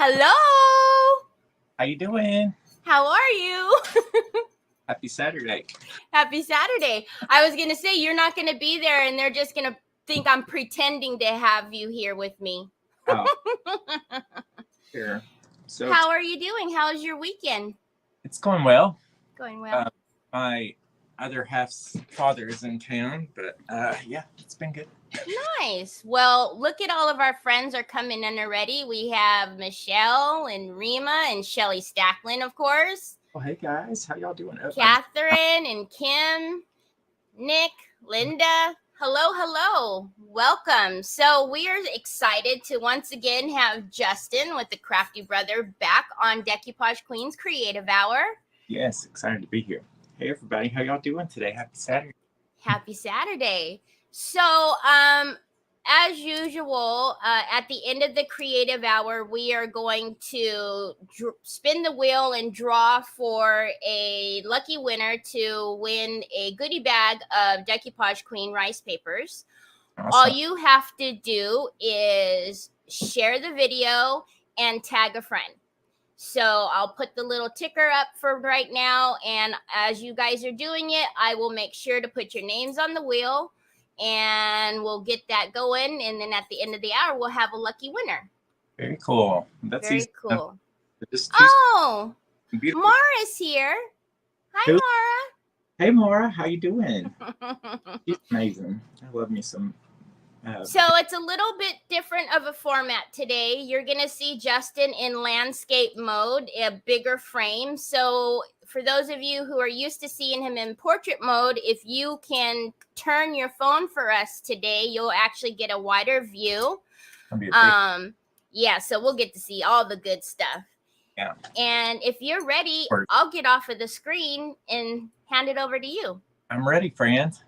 Hello. How you doing? How are you? Happy Saturday. Happy Saturday. I was going to say you're not going to be there and they're just going to think I'm pretending to have you here with me. Oh, sure. So How are you doing? How's your weekend? it's going well. Going well. My other half's father is in town, but yeah, it's been good. Nice. Well, look at all of our friends are coming in already. We have Michelle and Rima and Shelly Stacklin, of course. Oh, hey guys, how y'all doing? Catherine and Kim, Nick, Linda. Hello. Welcome. So we are excited to once again have Justin with the Crafty Brother back on Decoupage Queen's Creative Hour. Yes, excited to be here. Hey everybody, how y'all doing today? Happy Saturday. Happy Saturday. So, as usual, at the end of the creative hour, we are going to spin the wheel and draw for a lucky winner to win a goodie bag of Decoupage Queen rice papers. Awesome. All you have to do is share the video and tag a friend. So I'll put the little ticker up for right now. And as you guys are doing it, I will make sure to put your names on the wheel and we'll get that going. And then at the end of the hour, we'll have a lucky winner. Very cool. That's very easy. Cool. Oh, Mara's here. Hi, Mara. Hey, Mara. How you doing? She's amazing. I love me some. So it's a little bit different of a format today. You're going to see Justin in landscape mode, a bigger frame. So for those of you who are used to seeing him in portrait mode, if you can turn your phone for us today, you'll actually get a wider view. Yeah, so we'll get to see all the good stuff. Yeah. And if you're ready, I'll get off of the screen and hand it over to you. I'm ready, friend.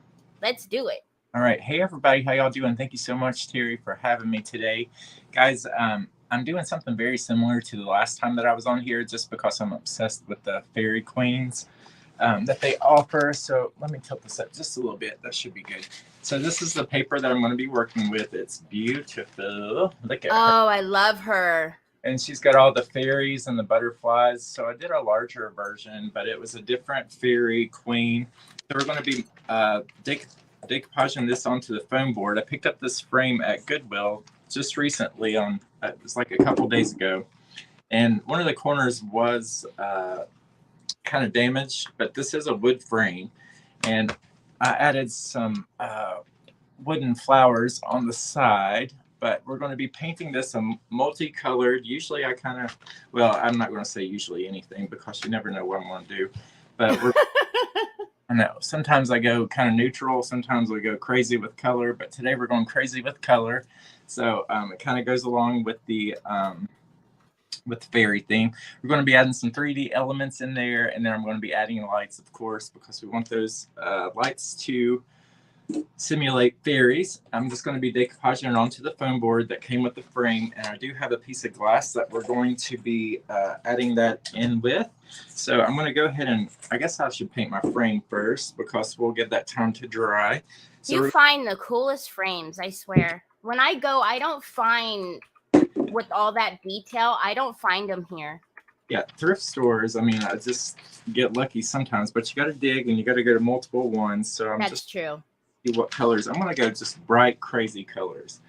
Let's do it. All right. Hey, everybody. How y'all doing? Thank you so much, Teri, for having me today. Guys, I'm doing something very similar to the last time that I was on here just because I'm obsessed with the fairy queens that they offer. So let me tilt this up just a little bit. That should be good. So this is the paper that I'm going to be working with. It's beautiful. Look at her. Oh, I love her. And she's got all the fairies and the butterflies. So I did a larger version, but it was a different fairy queen. So we're going to be decoupaging this onto the foam board. I picked up this frame at Goodwill just recently it was like a couple days ago. And one of the corners was kind of damaged, but this is a wood frame. And I added some wooden flowers on the side, but we're going to be painting this a multicolored. Usually I'm not going to say usually anything because you never know what I'm going to do, but we're I know sometimes I go kind of neutral, sometimes we go crazy with color, but today we're going crazy with color. So it kind of goes along with the fairy theme. We're going to be adding some 3D elements in there, and then I'm going to be adding lights, of course, because we want those lights to simulate fairies. I'm just going to be decoupaging it onto the foam board that came with the frame, and I do have a piece of glass that we're going to be adding that in with. So I'm going to go ahead and I guess I should paint my frame first because we'll get that time to dry. So you find the coolest frames, I swear. When I go, I don't find with all that detail, I don't find them here. Yeah, thrift stores, I mean, I just get lucky sometimes, but you got to dig and you got to go to multiple ones. So That's true. See what colors. I'm going to go just bright, crazy colors.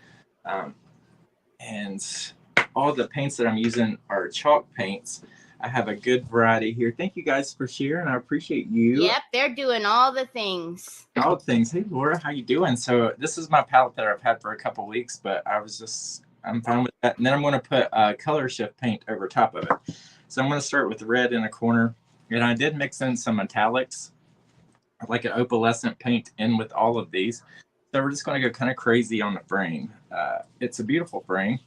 And all the paints that I'm using are chalk paints. I have a good variety here. Thank you guys for sharing. I appreciate you. Yep, they're doing all the things. All the things. Hey, Laura, how you doing? So this is my palette that I've had for a couple weeks, but I'm fine with that. And then I'm going to put color shift paint over top of it. So I'm going to start with red in a corner. And I did mix in some metallics, like an opalescent paint in with all of these. So we're just going to go kind of crazy on the frame. It's a beautiful frame.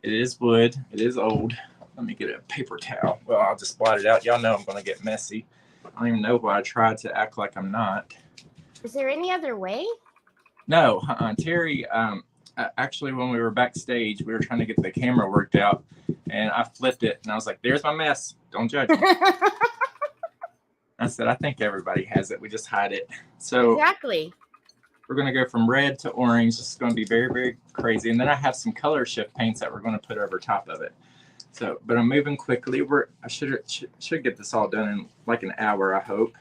It is wood. It is old. Let me get a paper towel. Well, I'll just blot it out. Y'all know I'm going to get messy. I don't even know why I tried to act like I'm not. Is there any other way? No, Teri, actually, when we were backstage, we were trying to get the camera worked out, and I flipped it, and I was like, there's my mess. Don't judge me. I said, I think everybody has it. We just hide it. So exactly. We're going to go from red to orange. This is going to be very, very crazy. And then I have some color shift paints that we're going to put over top of it. So, but I'm moving quickly. I should get this all done in like an hour, I hope.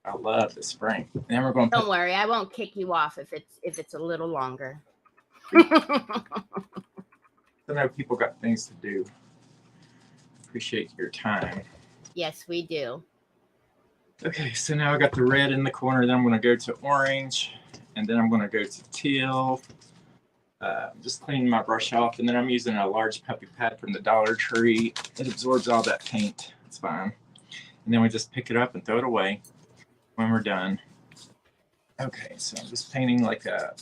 I love this frame. And then we're going to Don't worry, I won't kick you off if it's a little longer. I know people got things to do. Appreciate your time. Yes, we do. Okay, so now I got the red in the corner. Then I'm going to go to orange, and then I'm going to go to teal. Just cleaning my brush off, and then I'm using a large puppy pad from the Dollar Tree. It absorbs all that paint. It's fine. And then we just pick it up and throw it away when we're done. Okay, so I'm just painting like a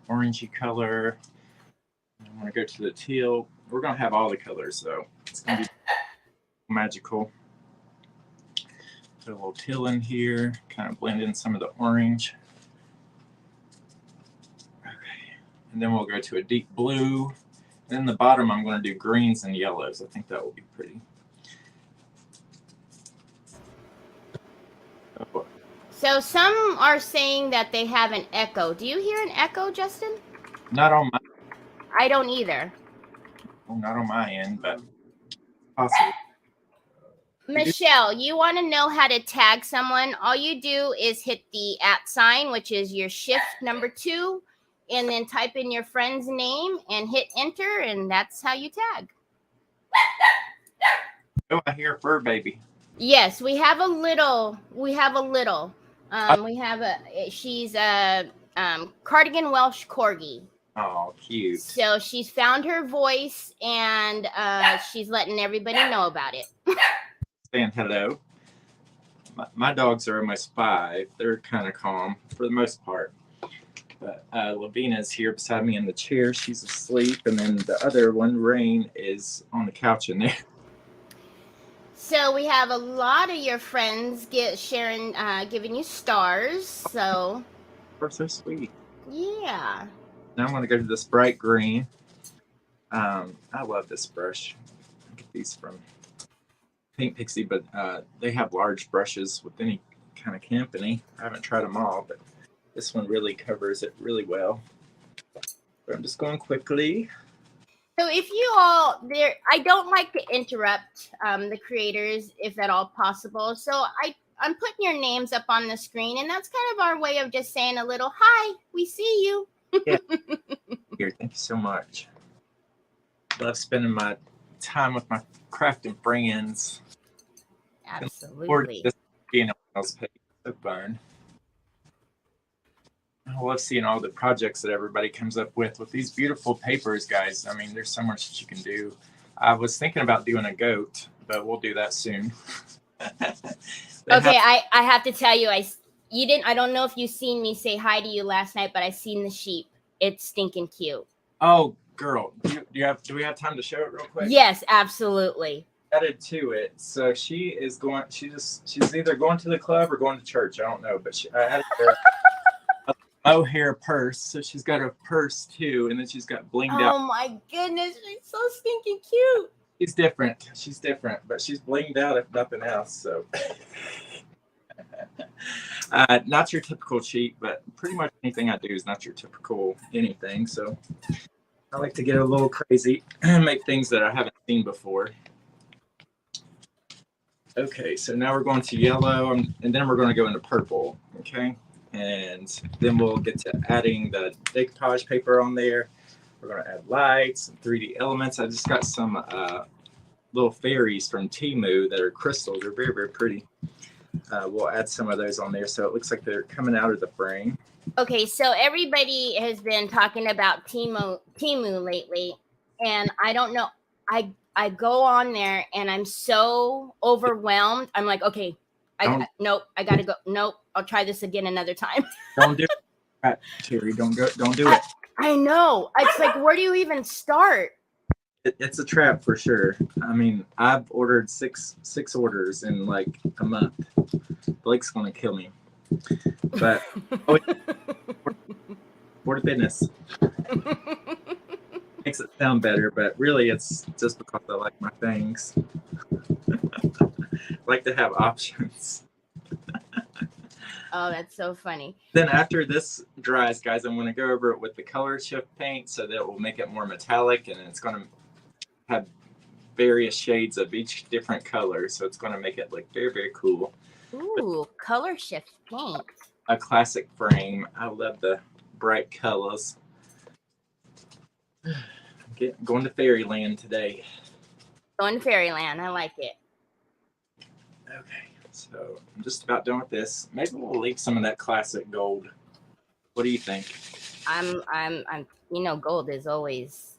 orangey color. I'm going to go to the teal. We're going to have all the colors, though. It's going to be magical. Put a little teal in here, kind of blend in some of the orange. And then we'll go to a deep blue. And then the bottom, I'm going to do greens and yellows. I think that will be pretty. So some are saying that they have an echo. Do you hear an echo, Justin? Not on my. I don't either. Well, not on my end, but possibly. Michelle, you want to know how to tag someone? All you do is hit the @ sign, which is your shift number 2. And then type in your friend's name and hit enter, and that's how you tag. Oh, I hear a fur baby. Yes, we have a little. She's a cardigan Welsh corgi. Oh, cute. So she's found her voice, and she's letting everybody know about it. Saying hello. My dogs are almost 5. They're kind of calm for the most part. But Lavina's here beside me in the chair. She's asleep. And then the other one, Rain, is on the couch in there. So we have a lot of your friends giving you stars. So They're so sweet. Yeah. Now I'm going to go to this bright green. I love this brush. I get these from Pink Pixie, but they have large brushes with any kind of company. I haven't tried them all, but this one really covers it really well. But I'm just going quickly. So if you all there, I don't like to interrupt the creators if at all possible. So I'm putting your names up on the screen, and that's kind of our way of just saying a little hi. We see you. Yeah. Here, thank you so much. Love spending my time with my crafting friends. Absolutely. Just being on else page. So fun. I love seeing all the projects that everybody comes up with these beautiful papers, guys. I mean, there's so much that you can do. I was thinking about doing a goat, but we'll do that soon. Okay, I have to tell you, I don't know if you seen me say hi to you last night, but I seen the sheep. It's stinking cute. Oh, girl, do we have time to show it real quick? Yes, absolutely. Added to it, so she's either going to the club or going to church. I don't know, but I added her a mohair purse, so she's got a purse too, and then she's got blinged out. Oh my goodness, she's so stinking cute. She's different, but she's blinged out if nothing else. So, not your typical cheat, but pretty much anything I do is not your typical anything. So, I like to get a little crazy and make things that I haven't seen before. Okay, so now we're going to yellow, and then we're going to go into purple. Okay, and then we'll get to adding the decoupage paper on there. We're going to add lights and 3D elements. I just got some little fairies from Temu that are crystals. They're very, very pretty. We'll add some of those on there so it looks like they're coming out of the frame. Okay, so everybody has been talking about Temu lately, and I don't know. I go on there and I'm so overwhelmed. I'm like, okay, I gotta go. Nope, I'll try this again another time. Don't do it, Teri. Don't do it. I know. It's like, where do you even start? It's a trap for sure. I mean, I've ordered six orders in like a month. Blake's gonna kill me. But for the business. Makes it sound better, but really it's just because I like my things. I like to have options. Oh, that's so funny. Then after this dries, guys, I'm going to go over it with the color shift paint so that it will make it more metallic, and it's going to have various shades of each different color. So it's going to make it look very, very cool. Ooh, color shift paint. A classic frame. I love the bright colors. Going to fairyland today. Going to fairyland. I like it. Okay, so I'm just about done with this. Maybe we'll leave some of that classic gold. What do you think? I'm you know, gold's always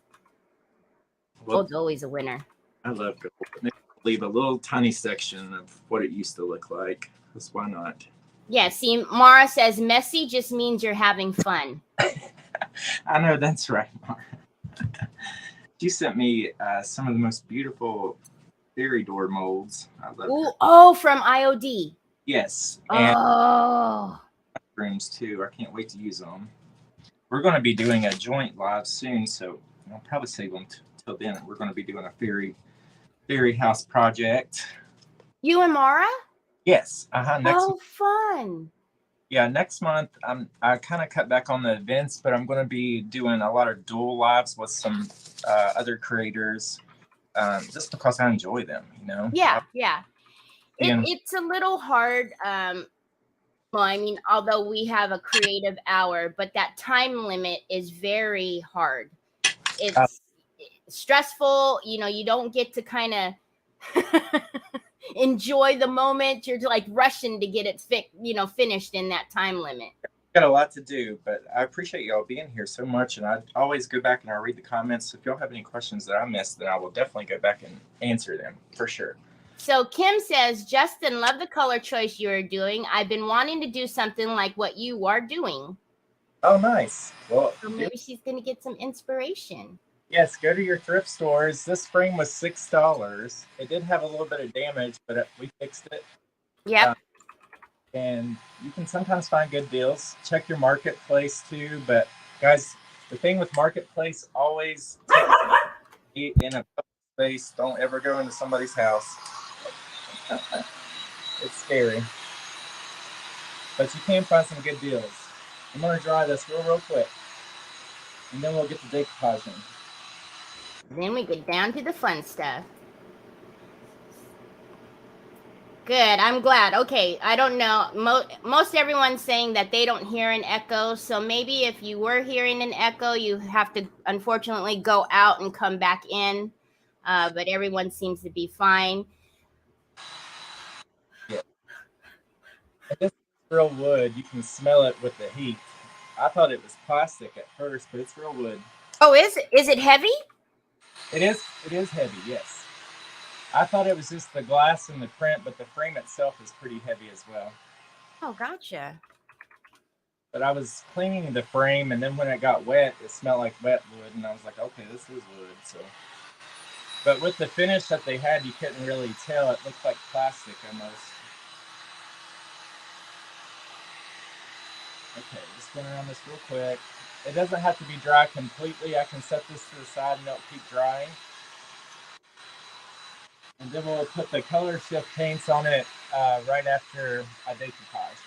a winner. I love gold. Maybe we'll leave a little tiny section of what it used to look like. Because why not? Yeah, see, Mara says messy just means you're having fun. I know that's right, Mara. She sent me some of the most beautiful fairy door molds. I love Ooh, oh, from IOD. Yes. And oh, rooms too. I can't wait to use them. We're going to be doing a joint live soon, so I'll probably save them till then. We're going to be doing a fairy house project. You and Mara? Yes. Next fun. Yeah, next month I kind of cut back on the events, but I'm going to be doing a lot of dual lives with some other creators, just because I enjoy them, you know. Yeah. It's a little hard. Well, I mean, although we have a creative hour, but that time limit is very hard. It's stressful. You know, you don't get to kind of enjoy the moment. You're like rushing to get it finished in that time limit. Got a lot to do, but I appreciate y'all being here so much, and I always go back and I read the comments. If y'all have any questions that I missed, then I will definitely go back and answer them for sure. So Kim says, Justin, love the color choice you are doing. I've been wanting to do something like what you are doing. Oh, nice. Well, so maybe she's going to get some inspiration. Yes, go to your thrift stores. This frame was $6. It did have a little bit of damage, but we fixed it. Yep. And you can sometimes find good deals. Check your marketplace too. But guys, the thing with marketplace, always eat in a public space. Don't ever go into somebody's house. It's scary. But you can find some good deals. I'm going to dry this real quick. And then we'll get to decoupaging. Then we get down to the fun stuff. Good. I'm glad. Okay. I don't know. Most everyone's saying that they don't hear an echo. So maybe if you were hearing an echo, you have to unfortunately go out and come back in. But everyone seems to be fine. Yeah. This is real wood. You can smell it with the heat. I thought it was plastic at first, but it's real wood. Oh, is it? Is it heavy? It is heavy, yes. I thought it was just the glass and the print, but the frame itself is pretty heavy as well. Oh, gotcha. But I was cleaning the frame, and then when it got wet, it smelled like wet wood, and I was like, okay, this is wood. So, but with the finish that they had, you couldn't really tell. It looked like plastic almost. Okay, just going around this real quick. It doesn't have to be dry completely. I can set this to the side and it'll keep drying. And then we'll put the color shift paints on it right after I decoupage.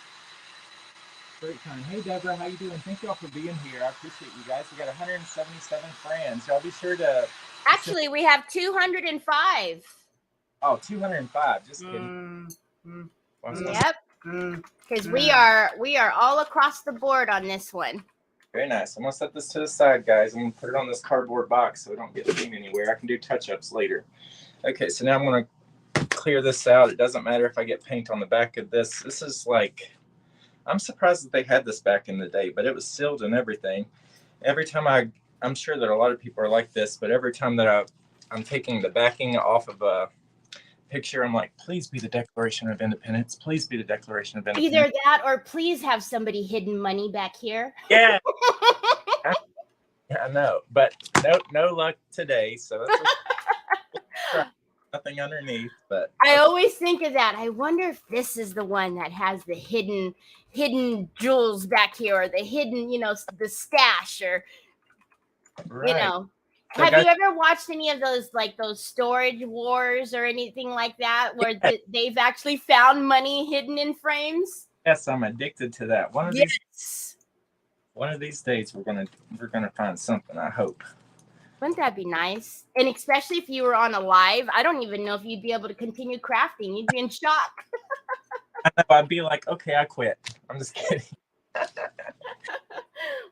Great time. Hey, Deborah, how you doing? Thank y'all for being here. I appreciate you guys. We got 177 friends. Y'all be sure to... Actually, we have 205. Oh, 205. Just kidding. Yep. Because we are all across the board on this one. Very nice. I'm going to set this to the side, guys. I'm going to put it on this cardboard box so it don't get seen anywhere. I can do touch-ups later. Okay, so now I'm going to clear this out. It doesn't matter if I get paint on the back of this. This is like, I'm surprised that they had this back in the day, but it was sealed and everything. Every time I'm sure that a lot of people are like this, but every time that I'm taking the backing off of a picture, I'm like, please be the Declaration of Independence. Please be the Declaration of Independence. Either that or please have somebody hidden money back here. Yeah. I know, but no luck today. So that's nothing underneath. But I always think of that. I wonder if this is the one that has the hidden jewels back here, or the hidden, the stash, or right. So have you ever watched any of those, like those storage wars or anything like that, where they've actually found money hidden in frames? Yes, I'm addicted to that. One of these days we're gonna find something, I hope. Wouldn't that be nice? And especially if you were on a live, I don't even know if you'd be able to continue crafting. You'd be in shock. I know, I'd be like, okay, I quit. I'm just kidding.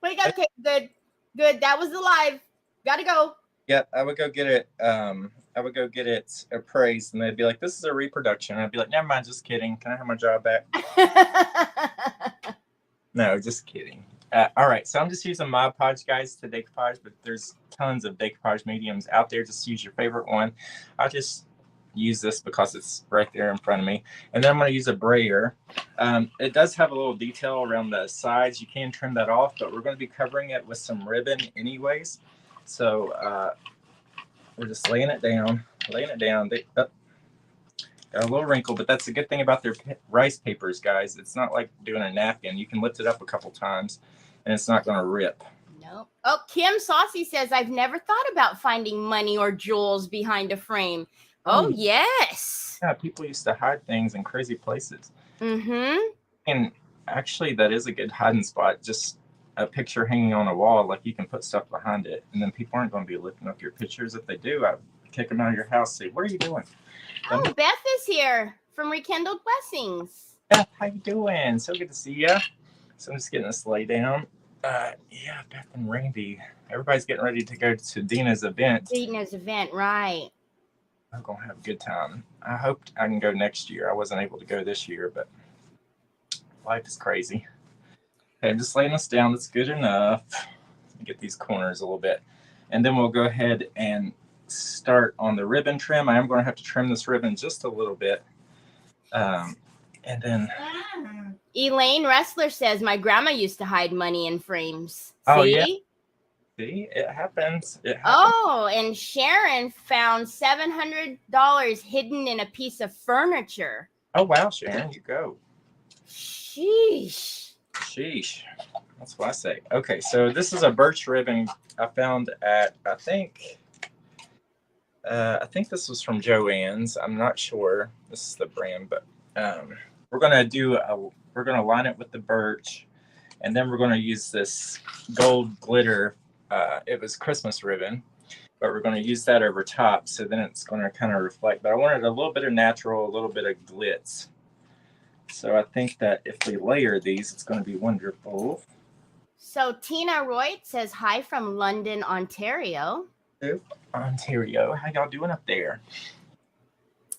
Wake up, Kate. Good. Good. That was the live. Gotta go. Yeah, I would go get it. I would go get it appraised, and they'd be like, "This is a reproduction." I'd be like, "Never mind, just kidding. Can I have my job back?" No, just kidding. All right, so I'm just using Mod Podge, guys, to decoupage, but there's tons of decoupage mediums out there. Just use your favorite one. I'll just use this because it's right there in front of me. And then I'm going to use a brayer. It does have a little detail around the sides. You can trim that off, but we're going to be covering it with some ribbon anyways. So we're just laying it down. Got a little wrinkle, but that's the good thing about their rice papers, guys. It's not like doing a napkin. You can lift it up a couple times, and it's not going to rip. Nope. Oh, Kim Saucy says, I've never thought about finding money or jewels behind a frame. Oh, yes. Yeah, people used to hide things in crazy places. Mm-hmm. And actually, that is a good hiding spot. Just a picture hanging on a wall, like you can put stuff behind it, and then people aren't going to be lifting up your pictures. If they do, I'd kick them out of your house. Say, what are you doing? Oh, Beth is here from Rekindled Blessings. Beth, how you doing? So good to see you. So I'm just getting this lay down. Yeah, Beth and Randy. Everybody's getting ready to go to Dina's event. Dina's event, right. I'm going to have a good time. I hope I can go next year. I wasn't able to go this year, but life is crazy. Okay, I'm just laying this down. That's good enough. Let me get these corners a little bit. And then we'll go ahead and start on the ribbon trim. I am going to have to trim this ribbon just a little bit. And then Elaine Wrestler says, my grandma used to hide money in frames. Oh, See? yeah. See, it happens. Oh, and Sharon found $700 hidden in a piece of furniture. Oh, wow, Sharon, you go. Sheesh. That's what I say. Okay, so this is a birch ribbon I found at, I think this was from Joann's. I'm not sure. This is the brand, but we're gonna line it with the birch, and then we're gonna use this gold glitter. It was Christmas ribbon, but we're gonna use that over top, so then it's gonna kind of reflect. But I wanted a little bit of natural, a little bit of glitz. So I think that if we layer these, it's gonna be wonderful. So Tina Roy says hi from London, Ontario. Ontario, how y'all doing up there?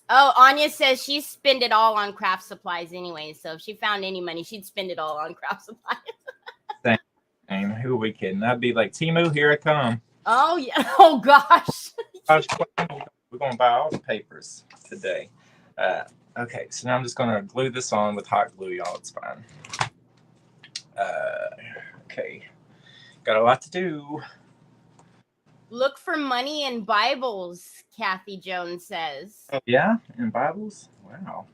Oh, Anya says she spent it all on craft supplies anyway. So if she found any money, she'd spend it all on craft supplies. Same. Who are we kidding? I'd be like, Timu, here I come. Oh, yeah. Oh, gosh. We're going to buy all the papers today. Okay, so now I'm just going to glue this on with hot glue, y'all. It's fine. Okay. Got a lot to do. Look for money in Bibles, Kathy Jones says. Oh, yeah? In Bibles? Wow.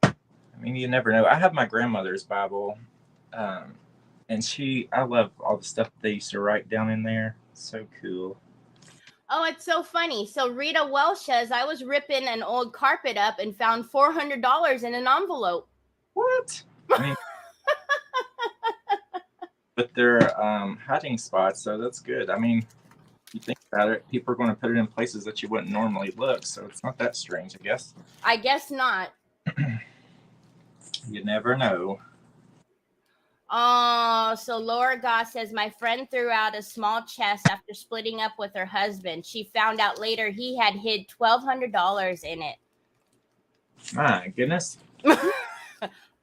I mean, you never know. I have my grandmother's Bible, and I love all the stuff they used to write down in there. So cool. Oh, it's so funny. So Rita Welsh says, I was ripping an old carpet up and found $400 in an envelope. What? I mean, but they're hiding spots, so that's good. I mean, you think about it, people are going to put it in places that you wouldn't normally look, so it's not that strange, I guess. I guess not. You never know. Oh, so Laura Goss says, my friend threw out a small chest after splitting up with her husband. She found out later he had hid $1,200 in it. My goodness.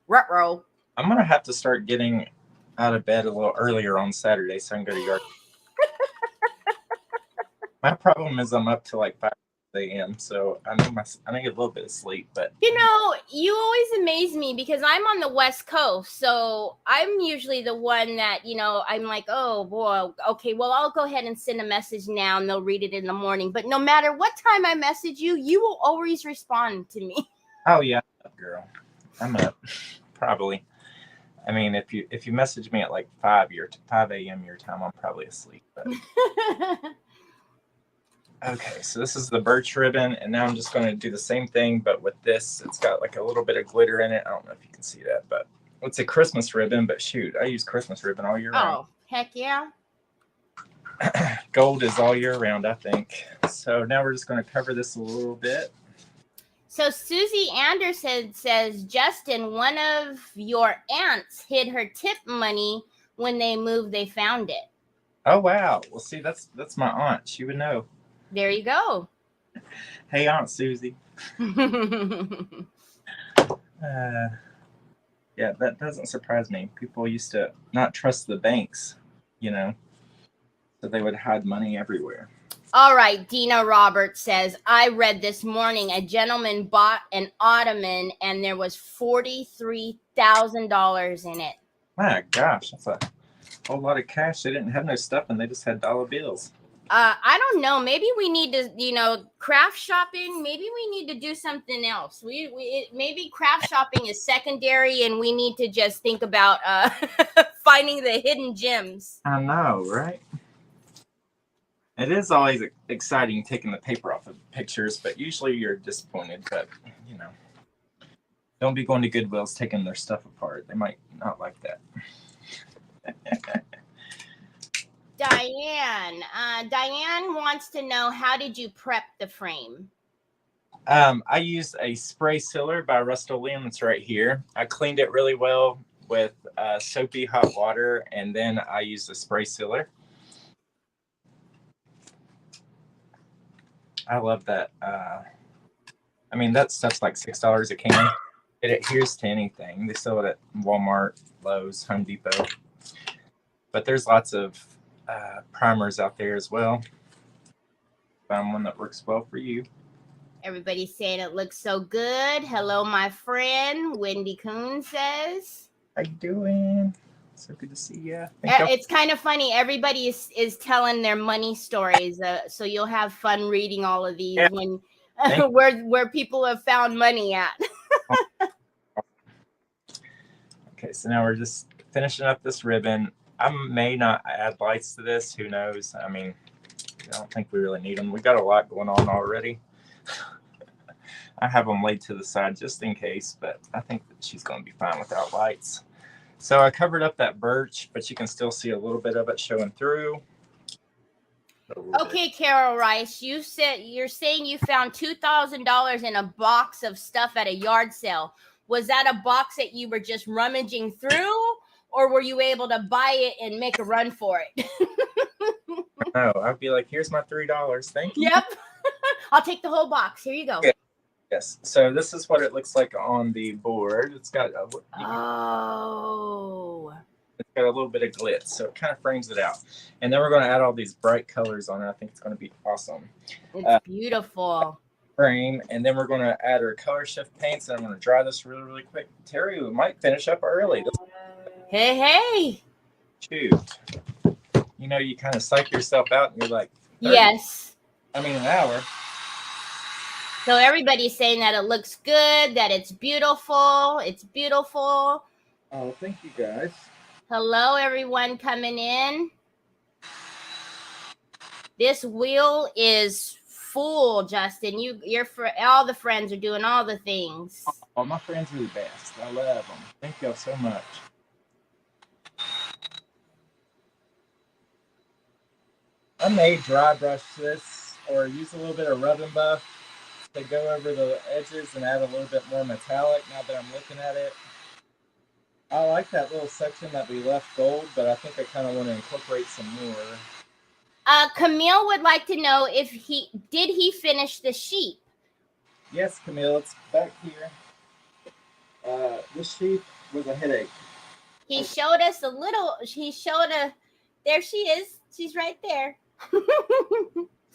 Ruh-roh. I'm going to have to start getting out of bed a little earlier on Saturday so I can go to yard. My problem is I'm up to like 5 a.m. So I need a little bit of sleep. But you know, you always amaze me because I'm on the West Coast, so I'm usually the one that, you know, I'm like, oh boy, okay, well, I'll go ahead and send a message now and they'll read it in the morning. But no matter what time I message you, you will always respond to me. Oh yeah, girl, I'm up probably. I mean, if you message me at like 5 a.m. your time, I'm probably asleep. But. Okay, so this is the birch ribbon, and now I'm just going to do the same thing, but with this, it's got like a little bit of glitter in it. I don't know if you can see that, but it's a Christmas ribbon, but shoot, I use Christmas ribbon all year round. Oh, heck yeah. gold is all year round, I think. So now we're just going to cover this a little bit. So Susie Anderson says, Justin, one of your aunts hid her tip money when they moved. They found it. Oh, wow. Well, see, that's my aunt. She would know. There you go. Hey, Aunt Susie. Yeah, that doesn't surprise me. People used to not trust the banks, so they would hide money everywhere. All right, Dina Roberts says, I read this morning a gentleman bought an ottoman and there was $43,000 in it. My gosh, that's a whole lot of cash. They didn't have no stuff and they just had dollar bills. I don't know. Maybe we need to, craft shopping. Maybe we need to do something else. Maybe craft shopping is secondary, and we need to just think about finding the hidden gems. I know, right? It is always exciting taking the paper off of pictures, but usually you're disappointed. But don't be going to Goodwill's taking their stuff apart. They might not like that. Diane wants to know, how did you prep the frame? I used a spray sealer by Rust-Oleum. It's right here. I cleaned it really well with soapy hot water, and then I used a spray sealer. I love that. That stuff's like $6 a can. It adheres to anything. They sell it at Walmart, Lowe's, Home Depot. But there's lots of primers out there as well. Find one that works well for you. Everybody's saying it looks so good. Hello, my friend. Wendy Coon says. How you doing? So good to see you. It's kind of funny. Everybody is telling their money stories. So you'll have fun reading all of these when where people have found money at. Okay, so now we're just finishing up this ribbon. I may not add lights to this. Who knows? I don't think we really need them. We got a lot going on already. I have them laid to the side just in case, but I think that she's going to be fine without lights. So I covered up that birch, but you can still see a little bit of it showing through. Okay, Carol Rice, you're saying you found $2,000 in a box of stuff at a yard sale. Was that a box that you were just rummaging through, or were you able to buy it and make a run for it? No, I'd be like, here's my $3. Thank you. Yep. I'll take the whole box. Here you go. Okay. Yes. So this is what it looks like on the board. It's got it's got a little bit of glitz, so it kind of frames it out. And then we're going to add all these bright colors on it. I think it's going to be awesome. It's beautiful. Frame, and then we're going to add our color shift paints, and I'm going to dry this really, really quick. Terry, we might finish up early. Hey. Shoot. You kind of psych yourself out, and you're like, yes. An hour. So everybody's saying that it looks good, that it's beautiful. It's beautiful. Oh, thank you guys. Hello, everyone coming in. This wheel is full, Justin. All the friends are doing all the things. Oh, my friends are the best. I love them. Thank y'all so much. I may dry brush this or use a little bit of rub and buff to go over the edges and add a little bit more metallic now that I'm looking at it. I like that little section that we left gold, but I think I kind of want to incorporate some more. Camille would like to know if did he finish the sheep? Yes, Camille, it's back here. This sheep was a headache. He showed us there she is. She's right there.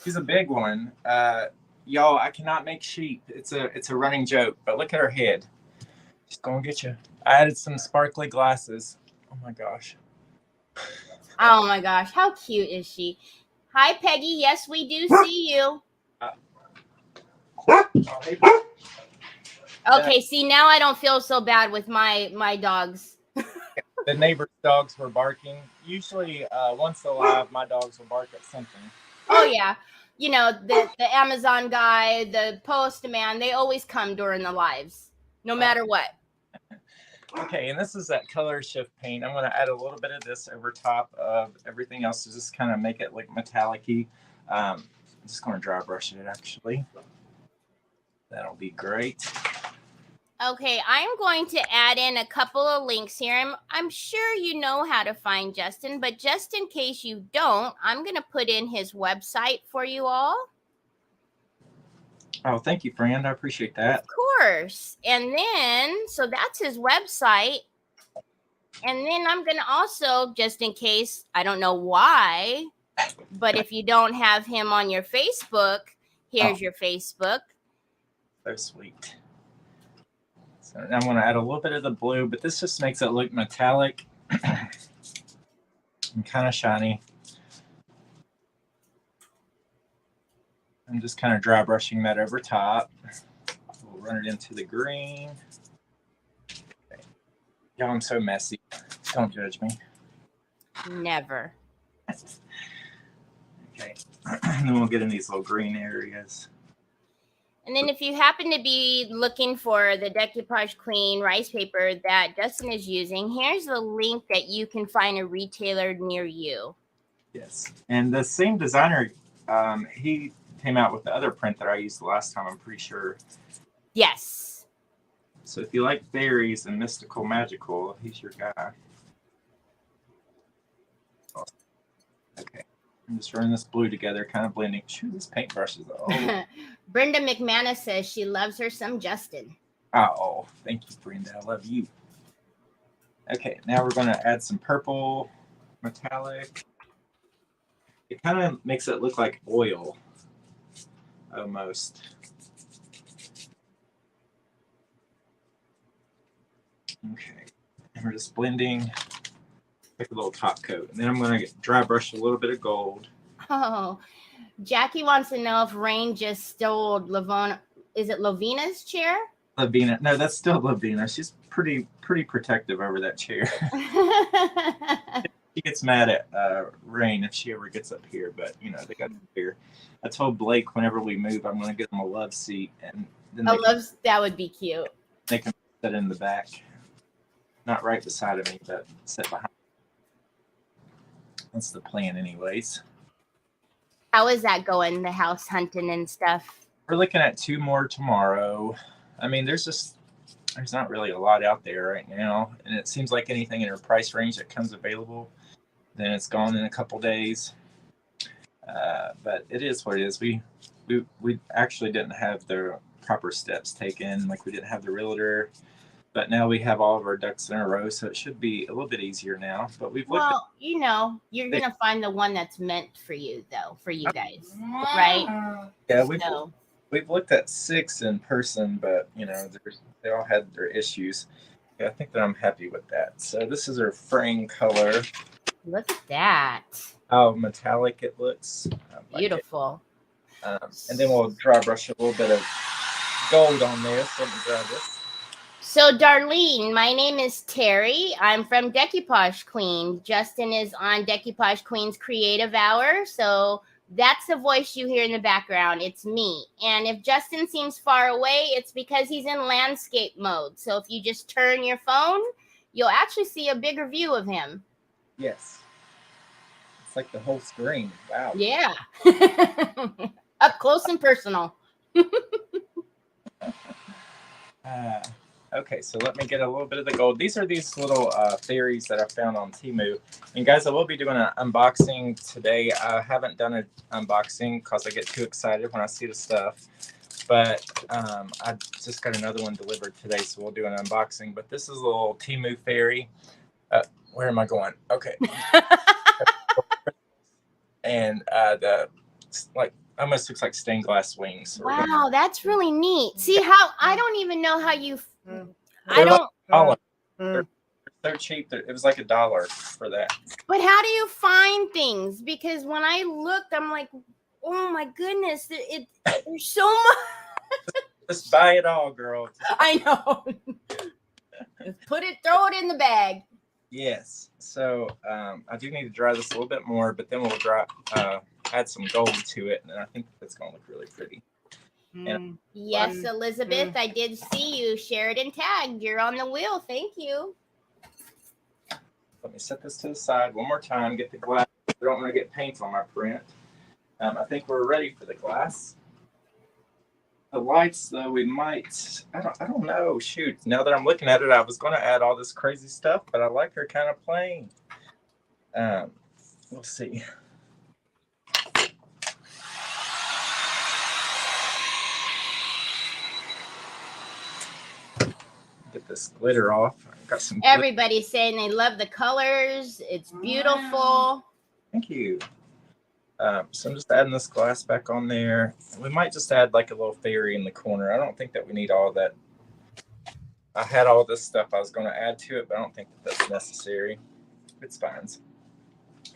She's a big one. Y'all, I cannot make sheep. It's a running joke, but look at her head. She's gonna get you. I added some sparkly glasses. Oh my gosh. Oh my gosh, how cute is she? Hi, Peggy. Yes, we do see you. Okay, see, now I don't feel so bad with my dogs. The neighbor's dogs were barking. Usually, once alive, my dogs will bark at something. Oh yeah, the Amazon guy, the postman, they always come during the lives, no matter what. Okay, and this is that color shift paint. I'm going to add a little bit of this over top of everything else to just kind of make it like metallic-y. I'm just going to dry brush it actually. That'll be great. Okay, I'm going to add in a couple of links here. I'm sure you know how to find Justin, but just in case you don't, I'm going to put in his website for you all. Oh, thank you, friend. I appreciate that. Of course. And then, so that's his website. And then I'm going to also, just in case, I don't know why, but if you don't have him on your Facebook, here's your Facebook. So sweet. So now I'm going to add a little bit of the blue, but this just makes it look metallic and kind of shiny. I'm just kind of dry brushing that over top. We'll run it into the green. Okay. Y'all, I'm so messy. Don't judge me. Never. Okay. And then we'll get in these little green areas. And then if you happen to be looking for the Decoupage Queen rice paper that Justin is using, here's the link that you can find a retailer near you. Yes. And the same designer, he came out with the other print that I used the last time, I'm pretty sure. Yes. So if you like fairies and mystical, magical, he's your guy. Okay. I'm just running this blue together, kind of blending. Shoot, this paintbrush is old. Brenda McManus says she loves her some Justin. Oh, thank you, Brenda. I love you. Okay, now we're going to add some purple metallic. It kind of makes it look like oil, almost. Okay, and we're just blending, like a little top coat. And then I'm going to dry brush a little bit of gold. Oh, Jackie wants to know if Rain just stole is it Lavina's chair? Lavina. No, that's still Lavina. She's pretty protective over that chair. She gets mad at Rain if she ever gets up here, but you know, they got here. I told Blake whenever we move, I'm going to get them a love seat, and then that would be cute. They can sit in the back, not right beside of me, but sit behind. That's the plan, anyways. How is that going? The house hunting and stuff. We're looking at 2 more tomorrow. I mean, there's not really a lot out there right now, and it seems like anything in our price range that comes available, then it's gone in a couple days. But it is what it is. We actually didn't have the proper steps taken, like we didn't have the realtor, but now we have all of our ducks in a row, so it should be a little bit easier now. But we've looked you know, you're gonna find the one that's meant for you, though, for you guys, right? Yeah, we've looked at 6 in person, but you know, they all had their issues. Yeah, I think that I'm happy with that. So this is our frame color. Look at that. How metallic it looks. Beautiful. Like it. And then we'll dry brush a little bit of gold on there. So let me grab this. So Darlene, my name is Teri. I'm from Decoupage Queen. Justin is on Decoupage Queen's Creative Hour. So that's the voice you hear in the background. It's me. And if Justin seems far away, it's because he's in landscape mode. So if you just turn your phone, you'll actually see a bigger view of him. Yes. It's like the whole screen. Wow. Yeah. Up close and personal. Okay, so let me get a little bit of the gold. These are these little fairies that I found on Temu. And guys, I will be doing an unboxing today. I haven't done an unboxing because I get too excited when I see the stuff. But I just got another one delivered today, so we'll do an unboxing. But this is a little Temu fairy. Where am I going? Okay. And almost looks like stained glass wings. So wow, that's really neat. See how I don't even know how you. I don't. They're so cheap. It was like $1 for that. But how do you find things? Because when I looked, I'm like, oh my goodness, there's so much. Just buy it all, girl. I know. Throw it in the bag. Yes. So I do need to dry this a little bit more, but then we'll add some gold to it, and I think that's going to look really pretty. And Yes, Elizabeth, I did see you. Shared and tagged. You're on the wheel. Thank you. let me set this to the side one more time. Get the glass. I don't want to get paint on my print. I think we're ready for the glass. The lights, though, we might. I don't know. Shoot. Now that I'm looking at it, I was going to add all this crazy stuff, but I like her kind of plain. We'll see. Get this glitter off. I've got some. Everybody's saying they love the colors. It's beautiful. Thank you. So I'm just adding this glass back on there. We might just add like a little fairy in the corner. I don't think that we need all that. I had all this stuff I was going to add to it, but I don't think that that's necessary. It's fine.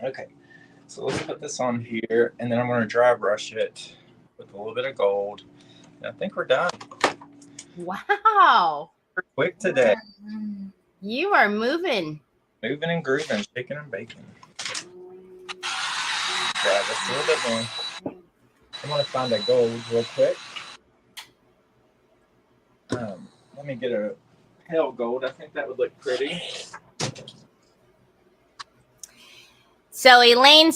Okay, so let's put this on here, and then I'm going to dry brush it with a little bit of gold. And I think we're done. Wow. We're quick today. You are moving. Moving and grooving, shaking and baking. Try this a little bit more. I'm going to find a gold real quick. Let me get a pale gold. I think that would look pretty. So Elaine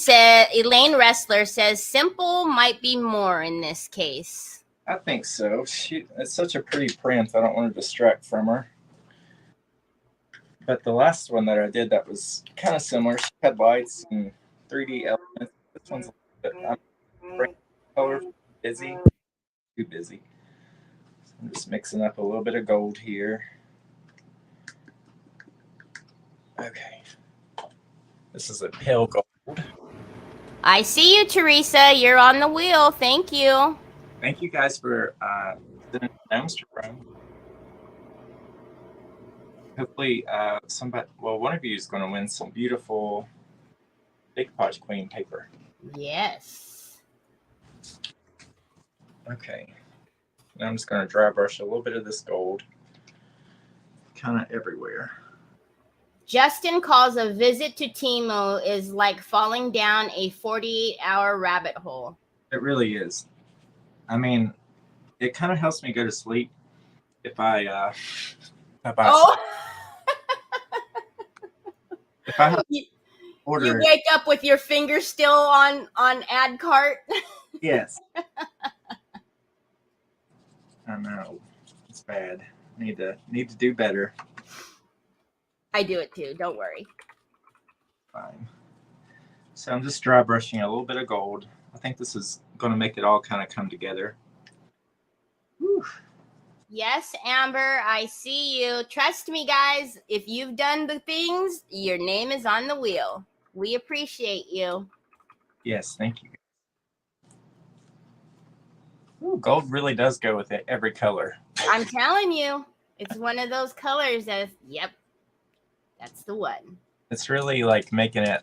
Wrestler says simple might be more in this case. I think so. It's such a pretty print. I don't want to distract from her. But the last one that I did that was kind of similar. She had lights and 3D elements. This one's a little bit color busy. Too busy. So I'm just mixing up a little bit of gold here. Okay. This is a pale gold. I see you, Teresa. You're on the wheel. Thank you. Thank you guys for the dumpster room. Hopefully, one of you is going to win some beautiful Decoupage Queen paper. Yes. Okay. Now I'm just going to dry brush a little bit of this gold, kind of everywhere. Justin calls a visit to Temu is like falling down a 48-hour rabbit hole. It really is. I mean, it kind of helps me go to sleep if I if I have order. You wake up with your finger still on ad cart. Yes. I know. It's bad. Need to do better. I do it too. Don't worry. Fine. So I'm just dry brushing a little bit of gold. I think this is going to make it all kind of come together. Whew. Yes, Amber, I see you. Trust me, guys. If you've done the things, your name is on the wheel. We appreciate you. Yes, thank you. Ooh, gold really does go with it, every color. I'm telling you, it's one of those colors that, yep, that's the one. It's really like making it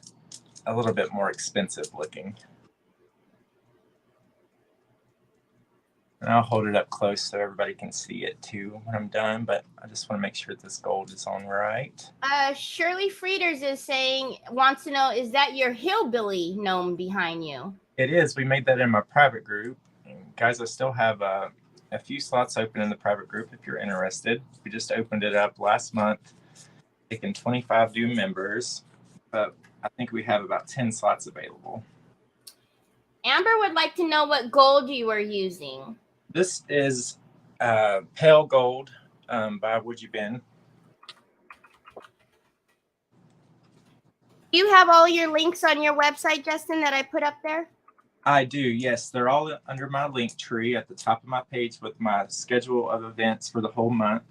a little bit more expensive looking. And I'll hold it up close so everybody can see it too when I'm done, but I just want to make sure this gold is on right. Shirley Frieders wants to know, is that your hillbilly gnome behind you? It is. We made that in my private group. And guys, I still have a few slots open in the private group if you're interested. We just opened it up last month, taking 25 new members, but I think we have about 10 slots available. Amber would like to know what gold you are using. This is pale gold by Would You Ben. Do you have all your links on your website, Justin, that I put up there? I do, yes. They're all under my link tree at the top of my page with my schedule of events for the whole month.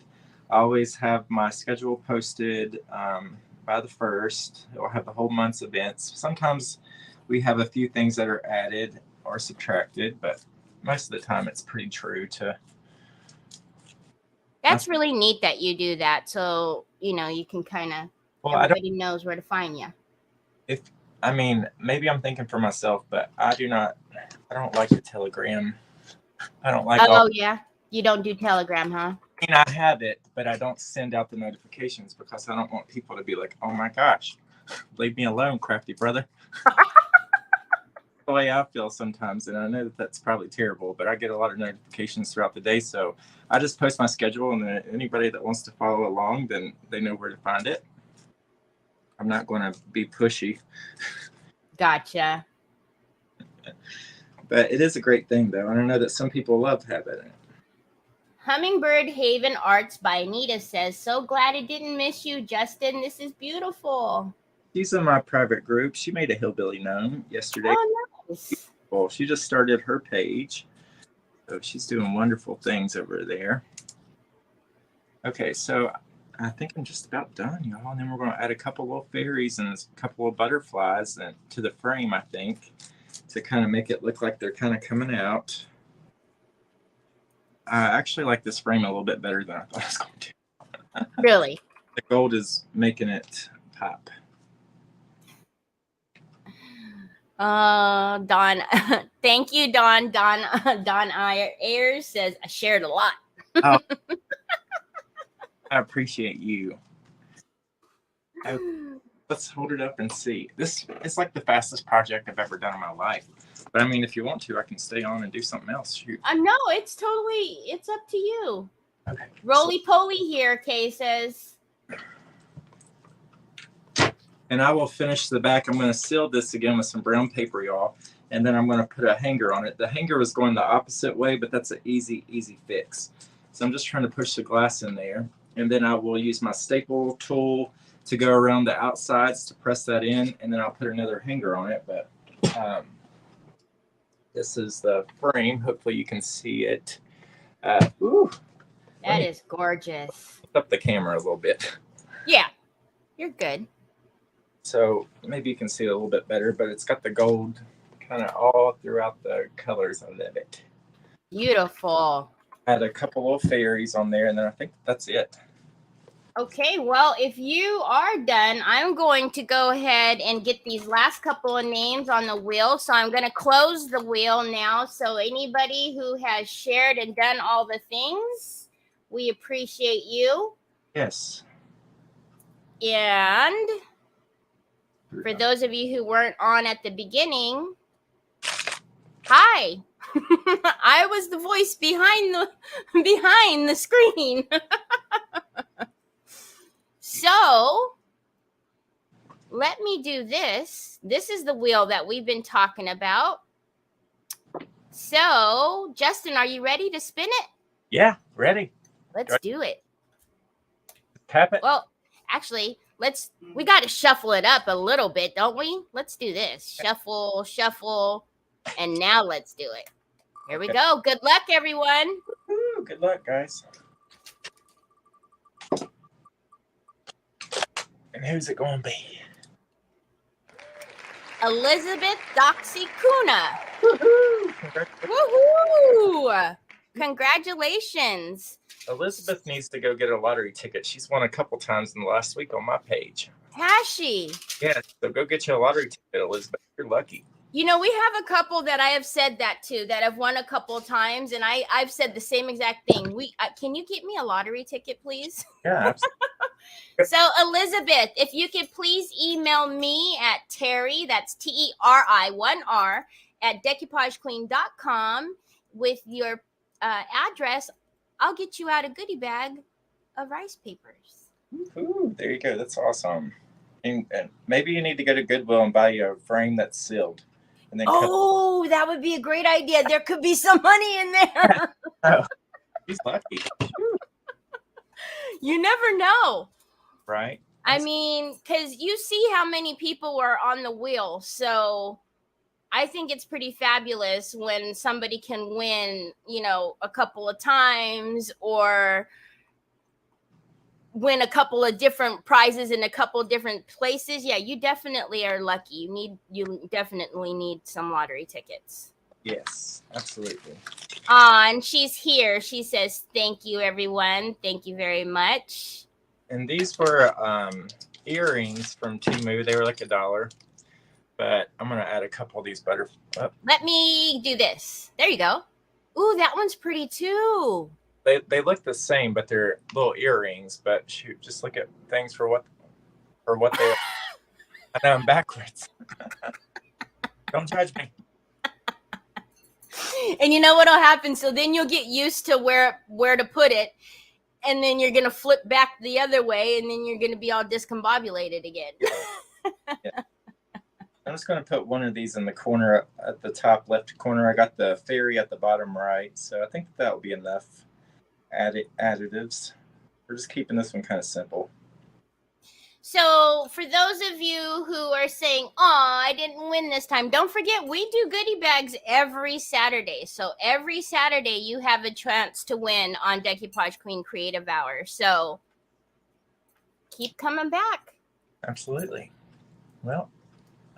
I always have my schedule posted by the 1st. It will have the whole month's events. Sometimes we have a few things that are added or subtracted, but most of the time it's pretty true to. That's really neat that you do that. So, you can kind of, everybody knows where to find you. Maybe I'm thinking for myself, but I don't like the Telegram. I don't like. Oh, yeah. You don't do Telegram, huh? I have it, but I don't send out the notifications because I don't want people to be like, oh my gosh, leave me alone, Crafty brother. the way I feel sometimes, and I know that that's probably terrible, but I get a lot of notifications throughout the day, so I just post my schedule, and then anybody that wants to follow along, then they know where to find it. I'm not going to be pushy. Gotcha. But it is a great thing, though, and I know that some people love to have that in it. Hummingbird Haven Arts by Anita says, so glad I didn't miss you, Justin. This is beautiful. She's in my private group. She made a hillbilly gnome yesterday. Oh, nice. Well, she just started her page, so she's doing wonderful things over there. Okay, so I think I'm just about done, y'all. And then we're going to add a couple little fairies and a couple of butterflies to the frame, I think, to kind of make it look like they're kind of coming out. I actually like this frame a little bit better than I thought I was going to. Really? The gold is making it pop. Don, thank you, Don. Don Ayers says, I shared a lot. Oh, I appreciate you. Let's hold it up and see. This is like the fastest project I've ever done in my life. But I mean, if you want to, I can stay on and do something else. Shoot. No, it's up to you. Okay. Roly poly here, Kay says. And I will finish the back. I'm going to seal this again with some brown paper, y'all. And then I'm going to put a hanger on it. The hanger was going the opposite way, but that's an easy fix. So I'm just trying to push the glass in there. And then I will use my staple tool to go around the outsides to press that in. And then I'll put another hanger on it. But this is the frame. Hopefully you can see it. That is gorgeous. Lift up the camera a little bit. Yeah, you're good. So maybe you can see it a little bit better, but it's got the gold kind of all throughout the colors of it. Beautiful. Add a couple of fairies on there, and then I think that's it. Okay, well, if you are done, I'm going to go ahead and get these last couple of names on the wheel. So I'm going to close the wheel now. So anybody who has shared and done all the things, we appreciate you. Yes. And for those of you who weren't on at the beginning, hi. I was the voice behind the screen. So let me do this. This is the wheel that we've been talking about. So, Justin, are you ready to spin it? Yeah, ready. Let's do it. Tap it. Well, actually, we got to shuffle it up a little bit, don't we? Let's do this. Shuffle, shuffle, and now let's do it. Here we go. Good luck, everyone. Woo-hoo. Good luck, guys. And who's it going to be? Elizabeth Doxy Kuna. Woohoo! Woohoo! Congratulations. Elizabeth needs to go get a lottery ticket. She's won a couple times in the last week on my page. Has she? Yeah, so go get you a lottery ticket, Elizabeth. You're lucky. You know, we have a couple that I have said that to that have won a couple of times, and I've said the same exact thing. Can you get me a lottery ticket, please? Yeah, absolutely. So, Elizabeth, if you could please email me at Teri, that's Teri, 1R, at decoupagequeen.com with your address, I'll get you out a goodie bag of rice papers. Ooh, there you go. That's awesome. And maybe you need to go to Goodwill and buy you a frame that's sealed. And then that would be a great idea. There could be some money in there. Oh, he's lucky. You never know. Right? I mean, because you see how many people were on the wheel. So I think it's pretty fabulous when somebody can win, a couple of times or win a couple of different prizes in a couple of different places. Yeah, you definitely are lucky. You definitely need some lottery tickets. Yes, absolutely. And she's here. She says, thank you, everyone. Thank you very much. And these were earrings from Temu. They were like $1. But I'm going to add a couple of these butterflies. Oh. Let me do this. There you go. Ooh, that one's pretty too. They look the same, but they're little earrings. But shoot, just look at things for what they are. I know I'm backwards. Don't judge me. And you know what'll happen? So then you'll get used to where to put it. And then you're going to flip back the other way. And then you're going to be all discombobulated again. Yeah. I'm just going to put one of these in the corner at the top left corner. I got the fairy at the bottom right. So I think that will be enough additives. We're just keeping this one kind of simple. So for those of you who are saying, oh, I didn't win this time, don't forget we do goodie bags every Saturday. So every Saturday you have a chance to win on Decoupage Queen Creative Hour. So keep coming back. Absolutely. Well,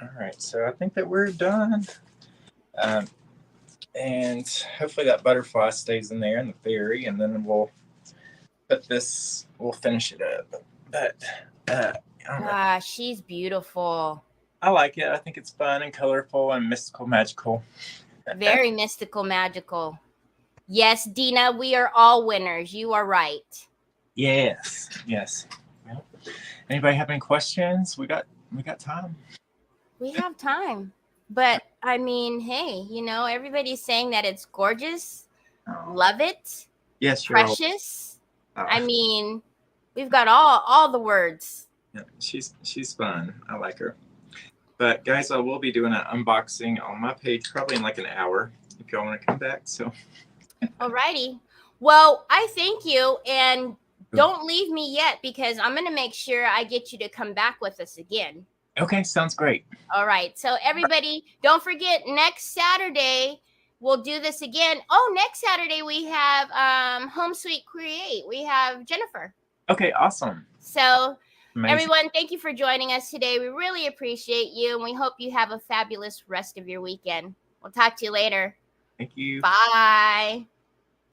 all right, so I think that we're done. And hopefully that butterfly stays in there and the fairy, and then we'll finish it up. But she's beautiful. I like it. I think it's fun and colorful and mystical, magical. Very mystical, magical. Yes, Dina, we are all winners. You are right. Yes. Well, anybody have any questions? We got time. We have time. But I mean, hey, everybody's saying that it's gorgeous. Oh. Love it. Yes, precious. I mean, we've got all the words. Yeah, she's fun. I like her. But guys, I will be doing an unboxing on my page probably in like an hour if y'all want to come back. So alrighty. Well, I thank you, and don't leave me yet because I'm gonna make sure I get you to come back with us again. Okay, sounds great. All right. So everybody, don't forget next Saturday we'll do this again. Oh, next Saturday we have Home Sweet Create. We have Jennifer. Okay, awesome. So amazing. Everyone, thank you for joining us today. We really appreciate you, and we hope you have a fabulous rest of your weekend. We'll talk to you later. Thank you. Bye.